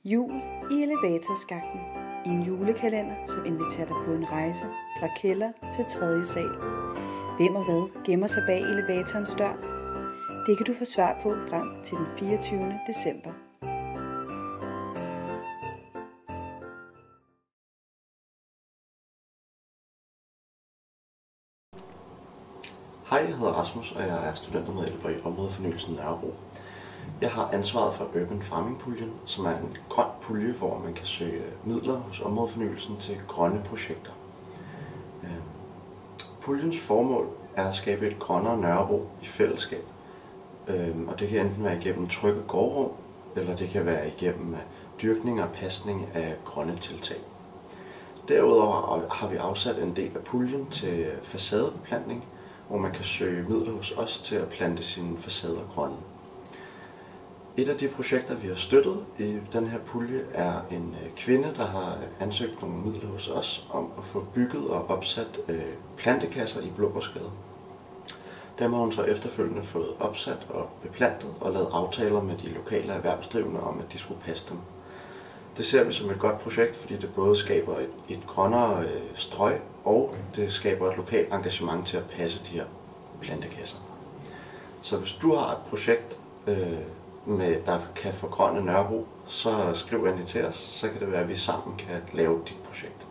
Jul i Elevatorskakten. En julekalender, som inviterer dig på en rejse fra kælder til 3. sal. Hvem og hvad gemmer sig bag elevatorens dør? Det kan du få svar på frem til den 24. december. Hej, jeg hedder Rasmus, og jeg er studentermedhjælper i områdefornyelsen Nørrebro. Jeg har ansvaret for Urban Farming-puljen, som er en grøn pulje, hvor man kan søge midler hos områdefornyelsen til grønne projekter. Puljens formål er at skabe et grønnere Nørrebro i fællesskab. Og det kan enten være igennem trygge gårdrum, eller det kan være igennem dyrkning og pasning af grønne tiltag. Derudover har vi afsat en del af puljen til facadebeplantning, hvor man kan søge midler hos os til at plante sine facader grønne. Et af de projekter, vi har støttet i den her pulje, er en kvinde, der har ansøgt nogle midler hos os om at få bygget og opsat plantekasser i Blågårdsgade. Dem har hun så efterfølgende fået opsat og beplantet og lavet aftaler med de lokale erhvervsdrivende om, at de skulle passe dem. Det ser vi som et godt projekt, fordi det både skaber et grønnere strøg, og det skaber et lokalt engagement til at passe de her plantekasser. Så hvis du har et projekt, der kan forgrønne Nørrebro, så skriv endelig til os, så kan det være, at vi sammen kan lave dit projekt.